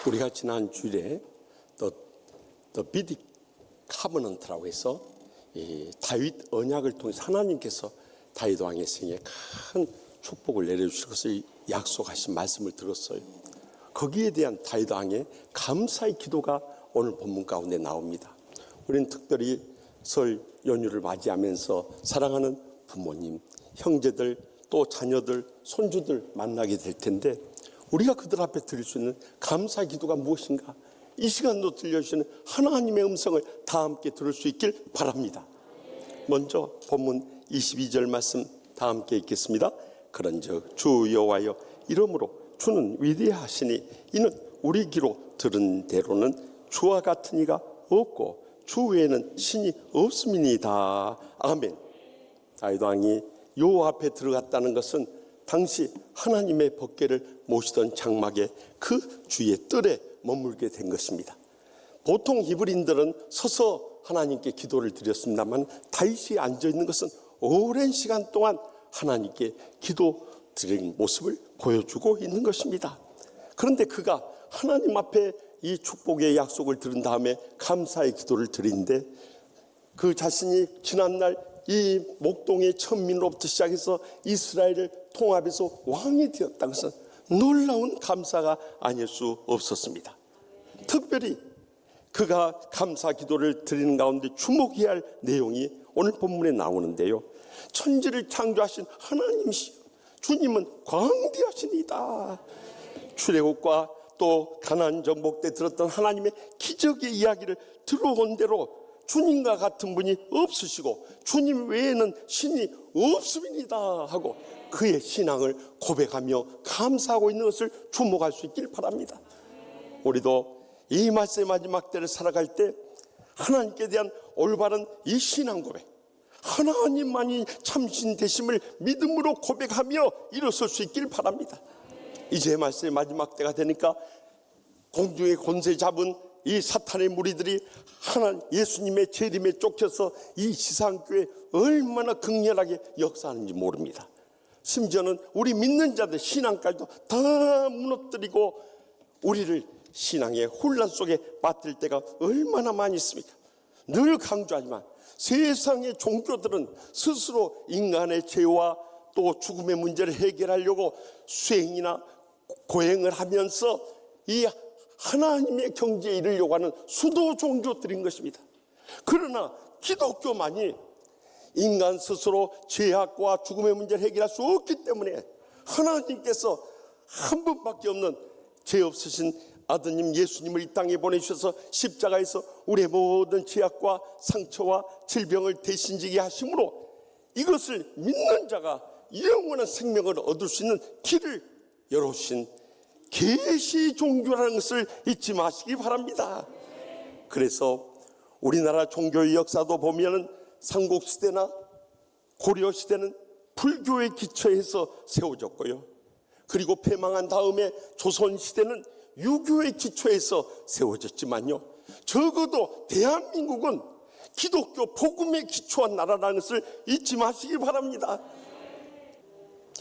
우리가 지난 주일에 The Big Covenant라고 해서 이 다윗 언약을 통해서 하나님께서 다윗 왕의 생에 큰 축복을 내려주실 것을 약속하신 말씀을 들었어요. 거기에 대한 다윗 왕의 감사의 기도가 오늘 본문 가운데 나옵니다. 우리는 특별히 설 연휴를 맞이하면서 사랑하는 부모님, 형제들, 또 자녀들, 손주들 만나게 될 텐데 우리가 그들 앞에 드릴 수 있는 감사의 기도가 무엇인가? 이 시간도 들려주시는 하나님의 음성을 다 함께 들을 수 있길 바랍니다. 먼저 본문 22절 말씀 다 함께 읽겠습니다. 그런즉 주 여호와여, 이러므로 주는 위대하시니 이는 우리 귀로 들은 대로는 주와 같은 이가 없고 주 외에는 신이 없음이니이다. 아멘. 다윗 왕이 여호와 앞에 들어갔다는 것은 당시 하나님의 법궤를 모시던 장막에 그 주의 뜰에 머물게 된 것입니다. 보통 히브리인들은 서서 하나님께 기도를 드렸습니다만 다윗이 앉아있는 것은 오랜 시간 동안 하나님께 기도 드린 모습을 보여주고 있는 것입니다. 그런데 그가 하나님 앞에 이 축복의 약속을 들은 다음에 감사의 기도를 드리는데 그 자신이 지난날 이 목동의 천민으로부터 시작해서 이스라엘을 통합해서 왕이 되었다는 것은 놀라운 감사가 아닐 수 없었습니다. 특별히 그가 감사 기도를 드리는 가운데 주목해야 할 내용이 오늘 본문에 나오는데요. 천지를 창조하신 하나님이시여, 주님은 광대하시니다. 출애굽과 또 가나안 정복 때 들었던 하나님의 기적의 이야기를 들어온 대로 주님과 같은 분이 없으시고 주님 외에는 신이 없음이니다 하고 그의 신앙을 고백하며 감사하고 있는 것을 주목할 수 있길 바랍니다. 우리도 이 말씀의 마지막 때를 살아갈 때 하나님께 대한 올바른 이 신앙 고백, 하나님만이 참신 되심을 믿음으로 고백하며 일어설 수 있길 바랍니다. 이제 말씀의 마지막 때가 되니까 공중의 권세 잡은 이 사탄의 무리들이 하나님 예수님의 재림에 쫓겨서 이 지상교회에 얼마나 극렬하게 역사하는지 모릅니다. 심지어는 우리 믿는 자들 신앙까지도 다 무너뜨리고 우리를 신앙의 혼란 속에 빠뜨릴 때가 얼마나 많이 있습니까? 늘 강조하지만 세상의 종교들은 스스로 인간의 죄와 또 죽음의 문제를 해결하려고 수행이나 고행을 하면서 이 하나님의 경지에 이르려고 하는 수도 종교들인 것입니다. 그러나 기독교만이 인간 스스로 죄악과 죽음의 문제를 해결할 수 없기 때문에 하나님께서 한 분밖에 없는 죄 없으신 아드님 예수님을 이 땅에 보내주셔서 십자가에서 우리의 모든 죄악과 상처와 질병을 대신 지게 하심으로 이것을 믿는 자가 영원한 생명을 얻을 수 있는 길을 열어주신 계시 종교라는 것을 잊지 마시기 바랍니다. 그래서 우리나라 종교의 역사도 보면은 삼국시대나 고려시대는 불교의 기초에서 세워졌고요. 그리고 패망한 다음에 조선시대는 유교의 기초에서 세워졌지만요, 적어도 대한민국은 기독교 복음에 기초한 나라라는 것을 잊지 마시기 바랍니다.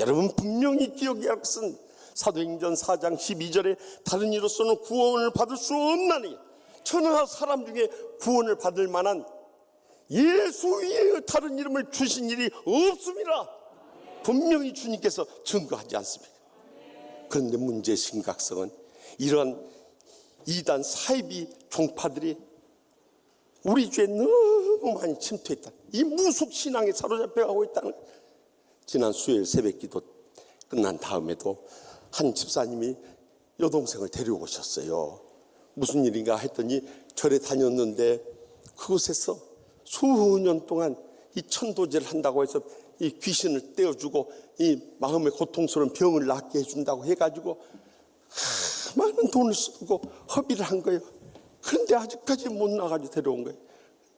여러분 분명히 기억해야 할 것은 사도행전 4장 12절에 다른 이로서는 구원을 받을 수 없나니 천하 사람 중에 구원을 받을 만한 예수 외에 다른 이름을 주신 일이 없습니다. 분명히 주님께서 증거하지 않습니까? 그런데 문제의 심각성은 이런 이단 사이비 종파들이 우리 죄에 너무 많이 침투했다. 이 무속 신앙에 사로잡혀가고 있다는 거예요. 지난 수요일 새벽기도 끝난 다음에도 한 집사님이 여동생을 데려오셨어요. 무슨 일인가 했더니 절에 다녔는데 그곳에서 수년 동안 이 천도제를 한다고 해서 이 귀신을 떼어주고 이 마음의 고통스러운 병을 낫게 해준다고 해가지고 많은 돈을 쓰고 허비를 한 거예요. 그런데 아직까지 못 나가지고 데려온 거예요.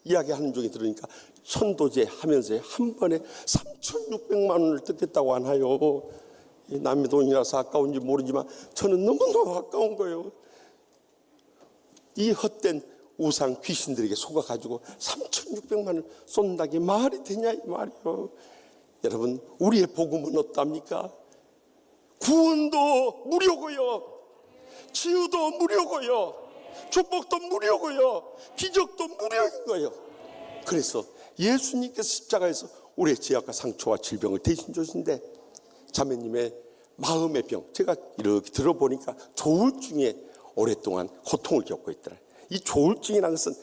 이야기하는 중에 들으니까 천도제 하면서 한 번에 3,600만 원을 뜯겠다고 하나요. 남의 돈이라서 아까운지 모르지만 저는 너무너무 아까운 거예요. 이 헛된 우상 귀신들에게 속아가지고 3,600만 원을 쏜다는 게 말이 되냐 이 말이요. 여러분 우리의 복음은 어떻답니까? 구원도 무료고요. 치유도 무료고요, 축복도 무료고요, 기적도 무료인 거예요. 그래서 예수님께서 십자가에서 우리의 죄악과 상처와 질병을 대신 주신데, 자매님의 마음의 병, 제가 이렇게 들어보니까 조울증에 오랫동안 고통을 겪고 있더라. 이 조울증이라는 것은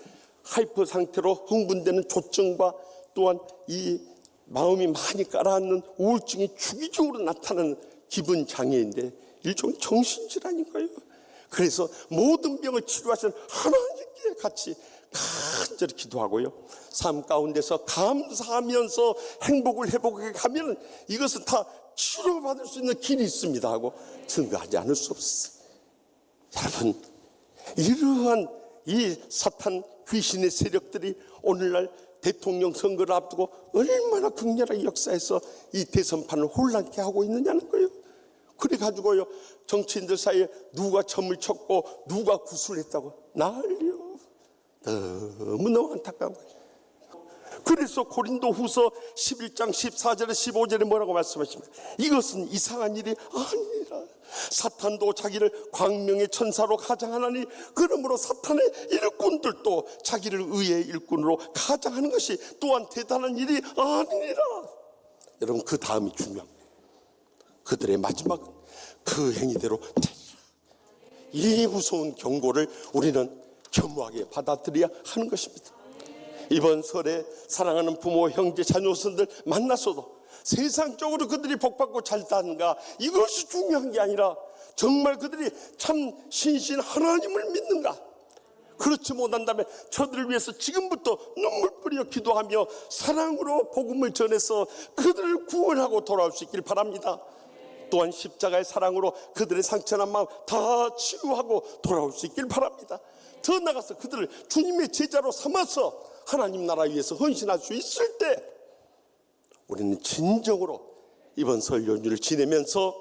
하이퍼 상태로 흥분되는 조증과 또한 이 마음이 많이 가라앉는 우울증이 주기적으로 나타나는 기분 장애인데 일종의 정신질환인 거예요. 그래서 모든 병을 치료하시는 하나님께 같이 간절히 기도하고요, 삶 가운데서 감사하면서 행복을 회복해 가면 이것은 다 치료받을 수 있는 길이 있습니다 하고 증거하지 않을 수 없어요. 여러분, 이러한 이 사탄 귀신의 세력들이 오늘날 대통령 선거를 앞두고 얼마나 극렬하게 역사에서 이 대선판을 혼란케 하고 있느냐는 거예요. 그래가지고요, 정치인들 사이에 누가 점을 쳤고 누가 구술했다고 난리요. 너무너무 안타까운 거예요. 그래서 고린도후서 11장 14절에 15절에 뭐라고 말씀하십니까? 이것은 이상한 일이 아니라 사탄도 자기를 광명의 천사로 가장하나니 그러므로 사탄의 일꾼들도 자기를 의의 일꾼으로 가장하는 것이 또한 대단한 일이 아니니라. 여러분, 그 다음이 중요합니다. 그들의 마지막은 그 행위대로 되리라. 이 무서운 경고를 우리는 겸허하게 받아들여야 하는 것입니다. 이번 설에 사랑하는 부모, 형제, 자녀선들 만나서도 세상적으로 그들이 복받고 잘 사는가, 이것이 중요한 게 아니라 정말 그들이 참 신신 하나님을 믿는가. 그렇지 못한다면 저들을 위해서 지금부터 눈물 뿌려 기도하며 사랑으로 복음을 전해서 그들을 구원하고 돌아올 수 있길 바랍니다. 또한 십자가의 사랑으로 그들의 상처난 마음 다 치유하고 돌아올 수 있길 바랍니다. 더 나아가서 그들을 주님의 제자로 삼아서 하나님 나라 위해서 헌신할 수 있을 때 우리는 진정으로 이번 설 연휴를 지내면서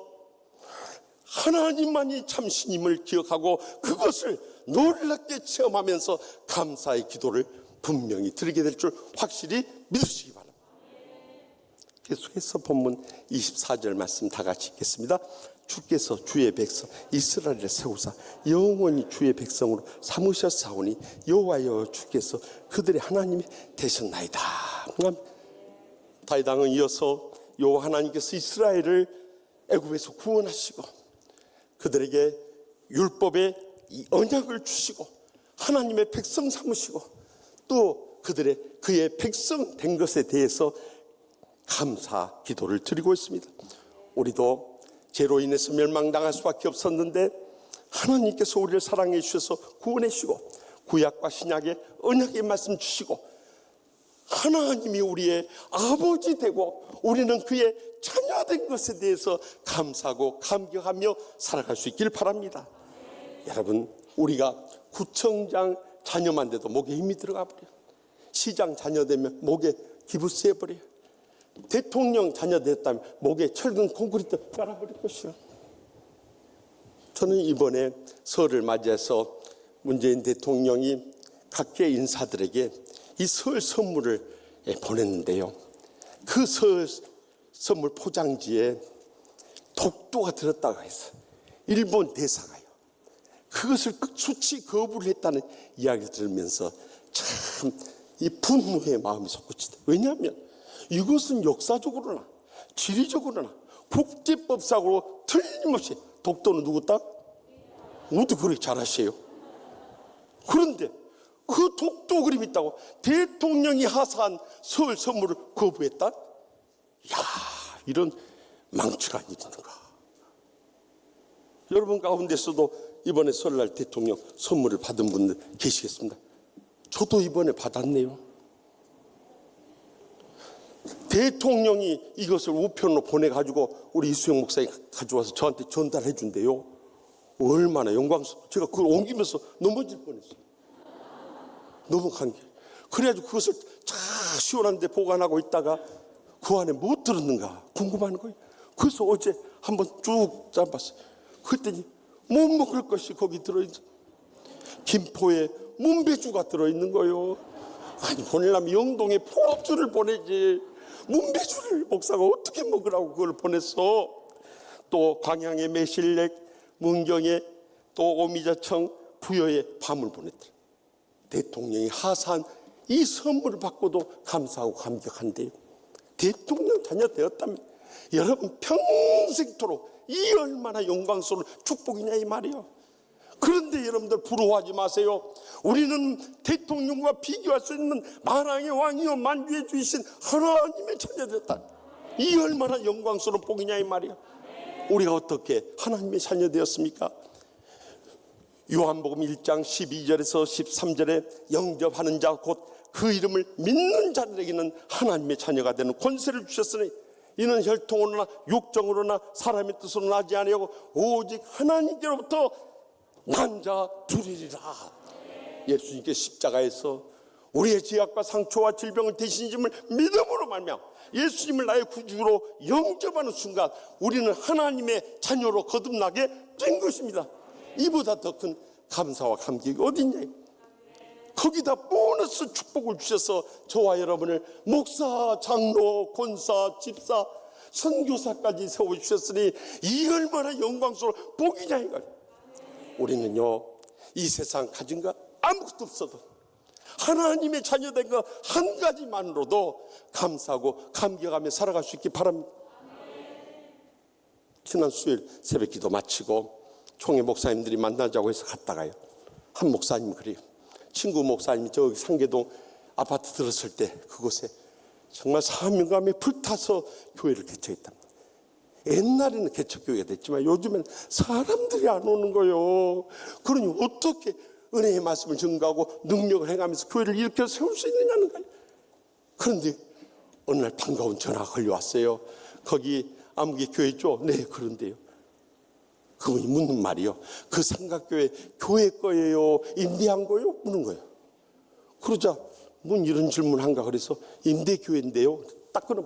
하나님만이 참 신임을 기억하고 그것을 놀랍게 체험하면서 감사의 기도를 분명히 드리게 될 줄 확실히 믿으시기 바랍니다. 계속해서 본문 24절 말씀 다 같이 읽겠습니다. 주께서 주의 백성 이스라엘을 세우사 영원히 주의 백성으로 삼으셨사오니 여호와여 주께서 그들의 하나님이 되셨나이다. 다윗 왕은 이어서 여호와 하나님께서 이스라엘을 애굽에서 구원하시고 그들에게 율법의 이 언약을 주시고 하나님의 백성 삼으시고 또 그의 백성 된 것에 대해서 감사 기도를 드리고 있습니다. 우리도 죄로 인해서 멸망당할 수밖에 없었는데 하나님께서 우리를 사랑해 주셔서 구원해 주시고 구약과 신약의 언약의 말씀 주시고 하나님이 우리의 아버지 되고 우리는 그의 자녀 된 것에 대해서 감사하고 감격하며 살아갈 수 있길 바랍니다. 여러분, 우리가 구청장 자녀만 돼도 목에 힘이 들어가 버려요. 시장 자녀 되면 목에 기부세 버려요. 대통령 자녀 됐다면 목에 철근 콘크리트 깔아버릴 것이요. 저는 이번에 설을 맞이해서 문재인 대통령이 각계 인사들에게 이 설 선물을 보냈는데요, 그 설 선물 포장지에 독도가 들었다고 해서 일본 대사가요 그것을 수치 거부를 했다는 이야기를 들으면서 참 이 분노의 마음이 솟구치다. 왜냐하면 이것은 역사적으로나 지리적으로나 국제법상으로 틀림없이 독도는 누구 땅? 모두 그렇게 잘 아세요. 그런데 그 독도 그림 있다고 대통령이 하사한 설 선물을 거부했다? 이야, 이런 망측한 일이 있는가. 여러분 가운데서도 이번에 설날 대통령 선물을 받은 분들 계시겠습니다. 저도 이번에 받았네요. 대통령이 이것을 우편으로 보내가지고 우리 이수영 목사님 가져와서 저한테 전달해 준대요. 얼마나 영광스럽고 제가 그걸 옮기면서 넘어질 뻔했어요. 너무 감격. 그래가지고 그것을 쫙 시원한 데 보관하고 있다가 그 안에 뭐 들었는가 궁금한 거예요. 그래서 어제 한번 쭉 짜봤어요. 그랬더니 못 먹을 것이 거기 들어있는 김포에 문배주가 들어있는 거예요. 아니, 보내려면 영동에 포업주를 보내지 문배주를 목사가 어떻게 먹으라고 그걸 보냈어. 또 광양의 매실렉, 문경의 또 오미자청 부여에 밤을 보냈더라. 대통령이 하사한 이 선물을 받고도 감사하고 감격한데요. 대통령 자녀 되었다면 여러분 평생토록 이 얼마나 영광스러운 축복이냐 이 말이요. 그런데 여러분들 부러워하지 마세요. 우리는 대통령과 비교할 수 있는 만왕의 왕이요 만주의 주이신 하나님의 자녀되었다. 이 얼마나 영광스러운 복이냐 이 말이요. 우리가 어떻게 하나님의 자녀 되었습니까? 요한복음 1장 12절에서 13절에 영접하는 자 곧 그 이름을 믿는 자들에게는 하나님의 자녀가 되는 권세를 주셨으니 이는 혈통으로나 육정으로나 사람의 뜻으로 나지 아니하고 오직 하나님께로부터 난 자 둘이리라. 예수님께 십자가에서 우리의 죄악과 상처와 질병을 대신심을 믿음으로 말미암아 예수님을 나의 구주로 영접하는 순간 우리는 하나님의 자녀로 거듭나게 된 것입니다. 이보다 더 큰 감사와 감격이 어딨냐. 거기다 보너스 축복을 주셔서 저와 여러분을 목사, 장로, 권사, 집사, 선교사까지 세워주셨으니 이 얼마나 영광스러운 복이냐 이걸. 우리는요 이 세상 가진 거 아무것도 없어도 하나님의 자녀된 거 한 가지만으로도 감사하고 감격하며 살아갈 수 있기 바랍니다. 지난 수요일 새벽기도 마치고 총회 목사님들이 만나자고 해서 갔다가요 한 목사님 그래요. 친구 목사님이 저기 상계동 아파트 들었을 때 그곳에 정말 사명감에 불타서 교회를 개척했답니다. 옛날에는 개척교회가 됐지만 요즘엔 사람들이 안 오는 거예요. 그러니 어떻게 은혜의 말씀을 증거하고 능력을 행하면서 교회를 일으켜 세울 수 있느냐는 거예요. 그런데 어느 날 반가운 전화가 걸려왔어요. 거기 아무개 교회죠? 네, 그런데요. 그분이 묻는 말이요. 그 삼각교회 교회 거예요? 임대한 거예요? 묻는 거예요. 그러자 뭔 이런 질문한가 그래서 임대교회인데요. 딱 끊어.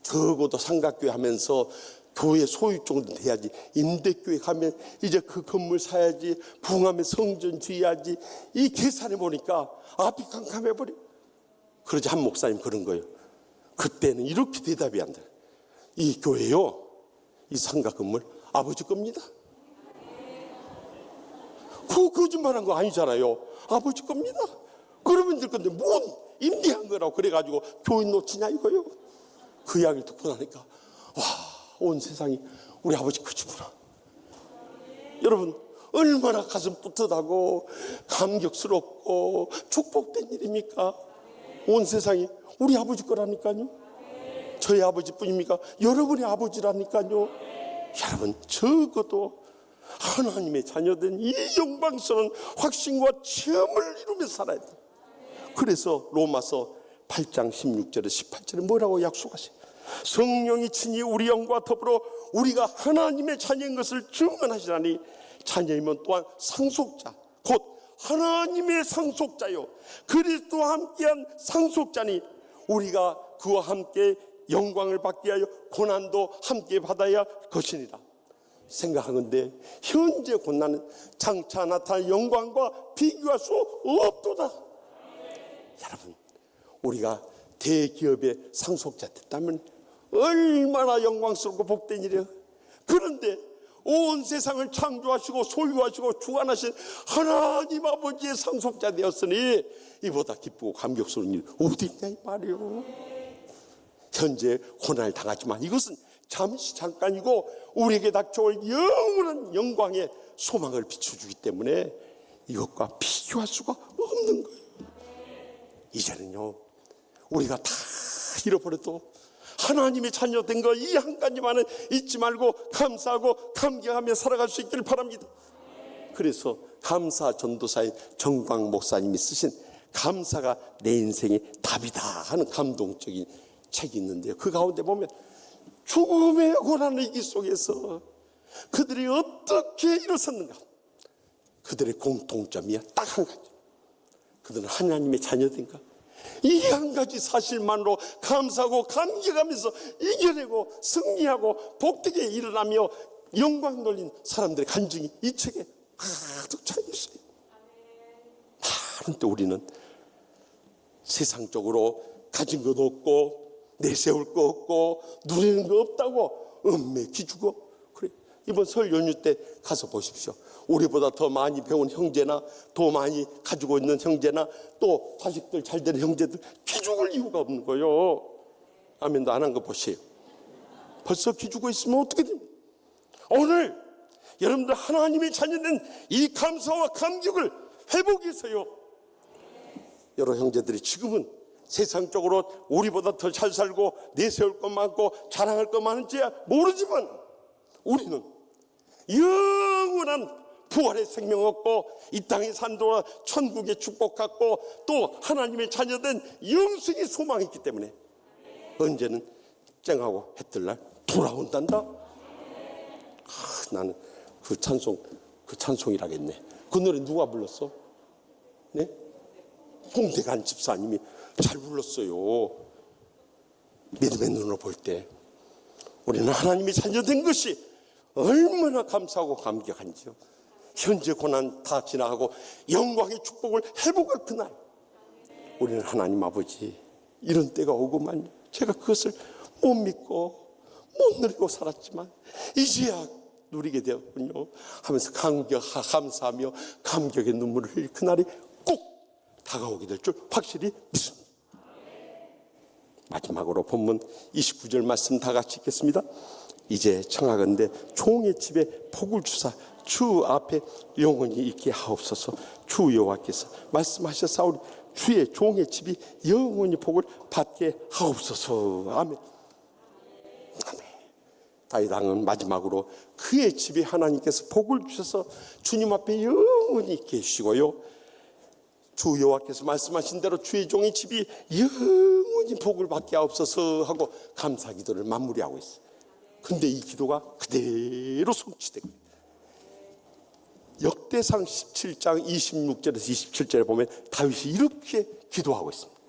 적어도 삼각교회 하면서 교회 소유 정도 돼야지. 임대교회 가면 이제 그 건물 사야지. 부흥하면 성전 지어야지. 이 계산해 보니까 앞이 캄캄해버려. 그러자 한 목사님 그런 거예요. 그때는 이렇게 대답이 안 돼. 이 교회요. 이 상가 건물 아버지 겁니다. 그 거짓말한 거 아니잖아요. 아버지 겁니다. 그러면 될 건데 뭔 임대한 거라고 그래가지고 교인 놓치냐 이거요. 그 이야기를 듣고 나니까 와, 온 세상이 우리 아버지 거지구나. 여러분 얼마나 가슴 뿌듯하고 감격스럽고 축복된 일입니까? 온 세상이 우리 아버지 거라니까요. 저희 아버지뿐입니까? 여러분의 아버지라니까요. 여러분 적어도 하나님의 자녀된 이 영광스러운 확신과 체험을 이루며 살아야 돼요. 그래서 로마서 8장 16절에 18절에 뭐라고 약속하세요? 성령이 친히 우리 영과 더불어 우리가 하나님의 자녀인 것을 증언하시라니 자녀이면 또한 상속자 곧 하나님의 상속자요 그리스도와 함께한 상속자니 우리가 그와 함께 영광을 받게 하여 고난도 함께 받아야 할 것이니라. 생각하건대 현재 고난은 장차 나타날 영광과 비교할 수 없도다. 여러분 우리가 대기업의 상속자 됐다면 얼마나 영광스럽고 복된 일이에요. 그런데 온 세상을 창조하시고 소유하시고 주관하신 하나님 아버지의 상속자 되었으니 이보다 기쁘고 감격스러운 일 어디 있냐 이 말이에요. 현재 고난을 당하지만 이것은 잠시 잠깐이고 우리에게 닥쳐올 영원한 영광의 소망을 비춰주기 때문에 이것과 비교할 수가 없는 거예요. 이제는요 우리가 다 잃어버려도 하나님의 자녀 된 거 이 한 가지만은 잊지 말고 감사하고 감격하며 살아갈 수 있기를 바랍니다. 그래서 감사 전도사인 정광 목사님이 쓰신 감사가 내 인생의 답이다 하는 감동적인 책이 있는데요. 그 가운데 보면 죽음의 고난의 위기 속에서 그들이 어떻게 일어섰는가. 그들의 공통점이 딱 한 가지. 그들은 하나님의 자녀인가. 이 한 가지 사실만으로 감사하고 감격하면서 이겨내고 승리하고 복되게 일어나며 영광 돌린 사람들의 간증이 이 책에 가득 차 있어요. 많은 때 우리는 세상적으로 가진 것 없고 내세울 거 없고 누리는 거 없다고 읍맥히 죽어. 그래 이번 설 연휴 때 가서 보십시오. 우리보다 더 많이 배운 형제나 더 많이 가지고 있는 형제나 또 자식들 잘 되는 형제들 기죽을 이유가 없는 거예요. 아멘도 안 한 거 보세요. 벌써 기죽고 있으면 어떻게 됩니까? 오늘 여러분들 하나님의 자녀된 이 감사와 감격을 회복해서요 여러 형제들이 지금은 세상적으로 우리보다 더 잘 살고 내세울 것 많고 자랑할 것 많은지야 모르지만 우리는 영원한 부활의 생명 얻고 이 땅에 산 동안 천국의 축복 갖고 또 하나님의 자녀된 영생의 소망이 있기 때문에 언제는 쨍하고 해 뜰 날 돌아온단다. 나는 그 찬송이라겠네. 그 노래 누가 불렀어? 네? 홍대관 집사님이 잘 불렀어요. 믿음의 눈으로 볼 때 우리는 하나님이 자녀된 것이 얼마나 감사하고 감격한지요. 현재 고난 다 지나가고 영광의 축복을 회복할 그날 우리는 하나님 아버지 이런 때가 오고만 제가 그것을 못 믿고 못 누리고 살았지만 이제야 누리게 되었군요 하면서 감사하며 감격의 눈물을 흘릴 그날이 꼭 다가오게 될 줄 확실히 믿습니다. 마지막으로 본문 29절 말씀 다 같이 읽겠습니다. 이제 청하건대 종의 집에 복을 주사 주 앞에 영원히 있게 하옵소서. 주 여호와께서 말씀하셨사오니 주의 종의 집이 영원히 복을 받게 하옵소서. 아멘. 아멘. 다윗 왕은 마지막으로 그의 집에 하나님께서 복을 주셔서 주님 앞에 영원히 있게 해주시고요 주 여호와께서 말씀하신 대로 주의 종의 집이 영원히 복을 받게 하옵소서 하고 감사 기도를 마무리하고 있어요. 근데 이 기도가 그대로 성취되고 역대상 17장 26절에서 27절에 보면 다윗이 이렇게 기도하고 있습니다.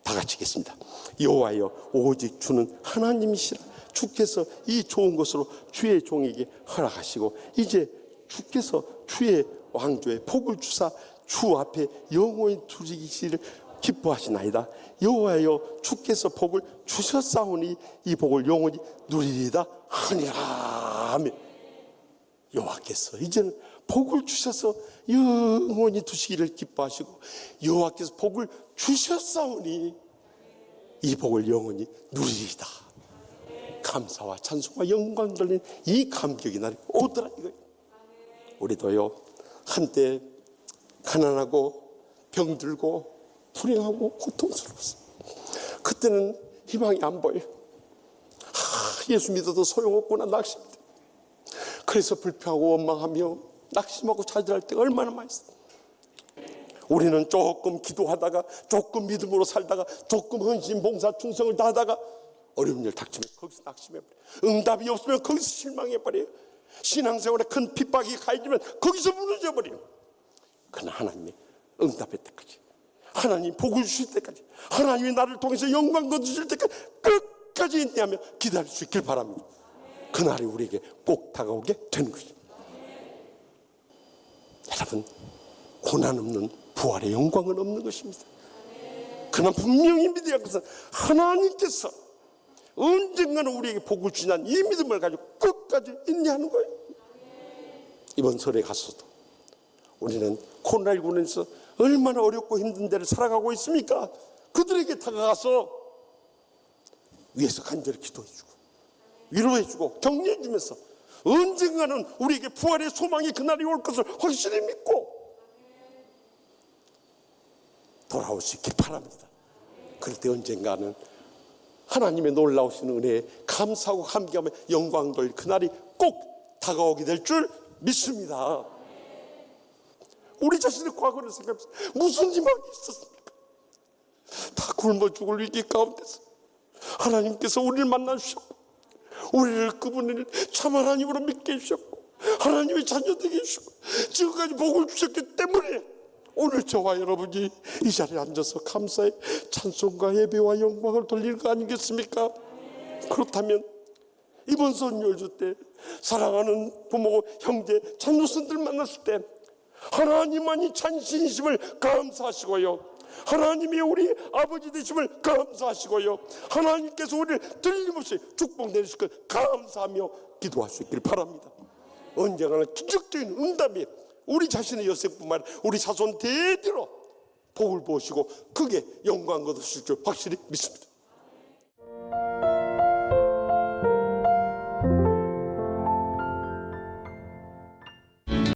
다 같이 읽겠습니다. 여호와여 오직 주는 하나님이시라. 주께서 이 좋은 것으로 주의 종에게 허락하시고 이제 주께서 주의 왕조에 복을 주사 주 앞에 영원히 두시기를 기뻐하시나이다. 여호와여 주께서 복을 주셨사오니 이 복을 영원히 누리리다 하니라. 아멘. 여호와께서 이제는 복을 주셔서 영원히 두시기를 기뻐하시고 여호와께서 복을 주셨사오니 이 복을 영원히 누리리다. 감사와 찬송과 영광 돌린 이 감격의 날이 오더라 이거예요. 우리도요 한때 가난하고 병들고 불행하고 고통스러웠어요. 그때는 희망이 안 보여요. 예수 믿어도 소용없구나 낙심돼. 그래서 불평하고 원망하며 낙심하고 좌절할 때가 얼마나 많이 있어요. 우리는 조금 기도하다가 조금 믿음으로 살다가 조금 헌신 봉사 충성을 다하다가 어려운 일 닥치면 거기서 낙심해버려요. 응답이 없으면 거기서 실망해버려요. 신앙생활에 큰 핍박이 가해지면 거기서 무너져버려요. 그러나 하나님의 응답의 때까지 하나님 복을 주실 때까지 하나님이 나를 통해서 영광 거두실 때까지 끝까지 인내하며 기다릴 수 있길 바랍니다. 그날이 우리에게 꼭 다가오게 되는 것입니다. 여러분 고난 없는 부활의 영광은 없는 것입니다. 그러나 분명히 믿어야 할 것은 하나님께서 언젠가는 우리에게 복을 주시는 이 믿음을 가지고 끝까지 인내하는 거예요. 이번 설에 가서도 우리는 코로나19에서 얼마나 어렵고 힘든 데를 살아가고 있습니까? 그들에게 다가가서 위에서 간절히 기도해주고 위로해주고 격려해주면서 언젠가는 우리에게 부활의 소망이 그날이 올 것을 확실히 믿고 돌아올 수 있길 바랍니다. 그럴 때 언젠가는 하나님의 놀라우신 은혜에 감사하고 감격하며 영광 돌릴 그날이 꼭 다가오게 될 줄 믿습니다. 우리 자신의 과거를 생각해서 무슨 희망이 있었습니까? 다 굶어 죽을 위기 가운데서 하나님께서 우리를 만나 주셨고 우리를 그분을 참 하나님으로 믿게 해주셨고 하나님의 자녀 되게 해주셨고 지금까지 복을 주셨기 때문에 오늘 저와 여러분이 이 자리에 앉아서 감사의 찬송과 예배와 영광을 돌리는 거 아니겠습니까? 그렇다면 이번 선교주 때 사랑하는 부모, 형제, 자녀선들 만났을 때 하나님만이 찬신이심을 감사하시고요 하나님이 우리 아버지 되심을 감사하시고요 하나님께서 우리를 틀림없이 축복 내리실 것 감사하며 기도할 수 있기를 바랍니다. 언젠가는 기적적인 응답이 우리 자신의 여생뿐만 아니라 우리 자손 대대로 복을 보시고 그게 영광 거두실 줄 확실히 믿습니다.